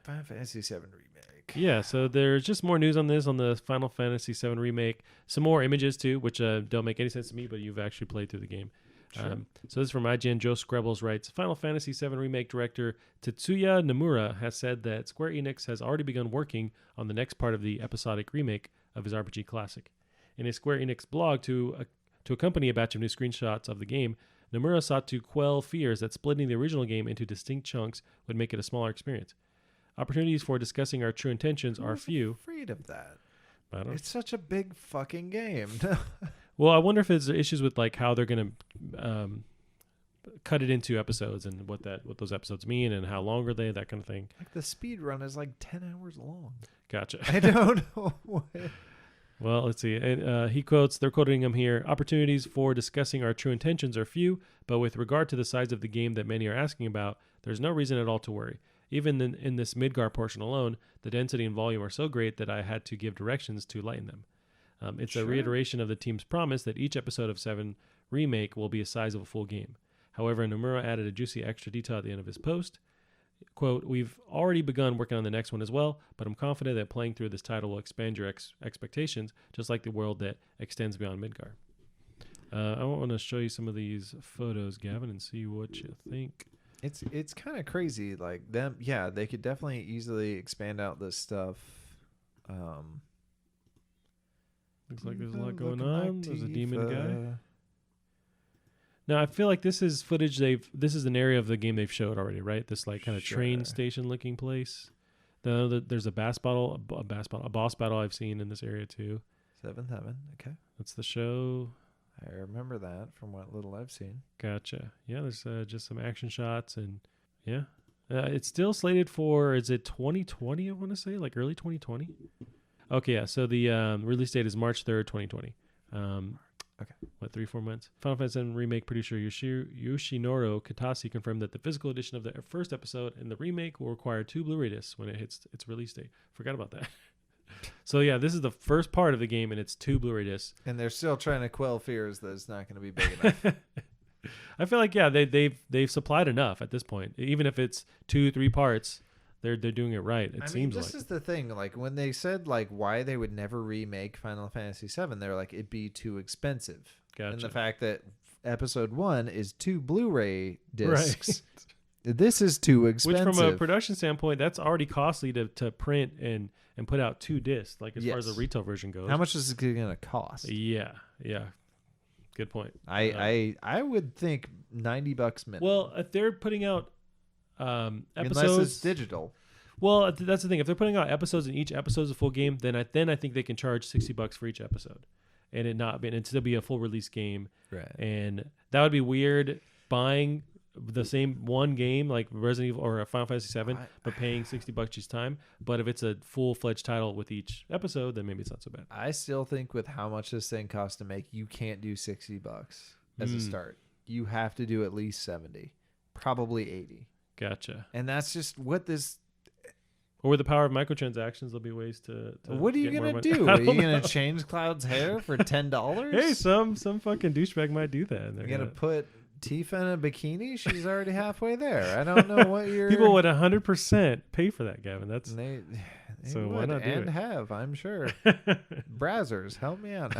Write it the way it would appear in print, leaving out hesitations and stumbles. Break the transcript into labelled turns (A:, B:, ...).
A: Final Fantasy VII Remake.
B: Yeah, so there's just more news on this, on the Final Fantasy VII Remake. Some more images, too, which don't make any sense to me, but you've actually played through the game.
A: Sure.
B: So this is from IGN. Joe Screbbles writes, Final Fantasy VII Remake director Tetsuya Nomura has said that Square Enix has already begun working on the next part of the episodic remake of his RPG classic. In a Square Enix blog to accompany a batch of new screenshots of the game, Nomura sought to quell fears that splitting the original game into distinct chunks would make it a smaller experience. Opportunities for discussing our true intentions are few.
A: Afraid of that.
B: I don't.
A: It's such a big fucking game.
B: Well, I wonder if it's issues with like how they're going to cut it into episodes and what those episodes mean and how long are they, that kind of thing.
A: Like the speed run is like 10 hours long.
B: Gotcha.
A: I don't know what.
B: Well, let's see. And they're quoting him here. Opportunities for discussing our true intentions are few, but with regard to the size of the game that many are asking about, there's no reason at all to worry. Even in this Midgar portion alone, the density and volume are so great that I had to give directions to lighten them. It's a reiteration of the team's promise that each episode of 7 Remake will be the size of a full game. However, Nomura added a juicy extra detail at the end of his post. Quote, we've already begun working on the next one as well, but I'm confident that playing through this title will expand your expectations, just like the world that extends beyond Midgar. I want to show you some of these photos, Gavin, and see what you think.
A: It's kind of crazy. Like them, yeah, they could definitely easily expand out this stuff.
B: Looks like there's a lot going on. There's a demon guy. Now, I feel like this is footage this is an area of the game they've showed already, right? This like kind of train station looking place. There's a boss battle I've seen in this area too.
A: Seventh Heaven, okay.
B: That's the show.
A: I remember that from what little I've seen.
B: Gotcha. Yeah, there's just some action shots and yeah. It's still slated for, is it 2020, I want to say? Like early 2020? Okay, yeah. So the release date is March 3rd, 2020.
A: Okay.
B: What, 3-4 months? Final Fantasy VII Remake producer Yoshinoro Kitase confirmed that the physical edition of the first episode in the remake will require 2 Blu-ray discs when it hits its release date. Forgot about that. So yeah, this is the first part of the game, and it's 2 Blu-ray discs.
A: And they're still trying to quell fears that it's not going to be big enough.
B: I feel like they've supplied enough at this point. Even if it's 2-3 parts, they're doing it right. It seems like
A: this is the thing. Like when they said like why they would never remake Final Fantasy VII, they're like it'd be too expensive.
B: Gotcha.
A: And the fact that episode 1 is 2 Blu-ray discs.
B: Right.
A: This is too expensive.
B: Which from a production standpoint, that's already costly to print and put out 2 discs, like as far as the retail version goes.
A: How much is it going to cost?
B: Yeah. Good point.
A: I would think $90 minimum.
B: Well, if they're putting out episodes,
A: unless it's digital.
B: Well, that's the thing. If they're putting out episodes and each episode is a full game, then I think they can charge $60 for each episode, and it still be a full release game.
A: Right.
B: And that would be weird buying the same one game like Resident Evil or Final Fantasy VII, but paying $60 each time. But if it's a full-fledged title with each episode, then maybe it's not so bad.
A: I still think with how much this thing costs to make, you can't do $60 as a start. You have to do at least 70, probably 80.
B: Gotcha.
A: And that's just what this.
B: Or with the power of microtransactions, there'll be ways to
A: what are you gonna do? Are you gonna change Cloud's hair for $10?
B: Hey, some fucking douchebag might do that.
A: You're gonna put Tifa in a bikini? She's already halfway there. I don't know what you're.
B: People would 100% pay for that, Gavin. That's
A: they
B: so
A: would,
B: why not do
A: and
B: it?
A: have, I'm sure. Brazzers, help me out.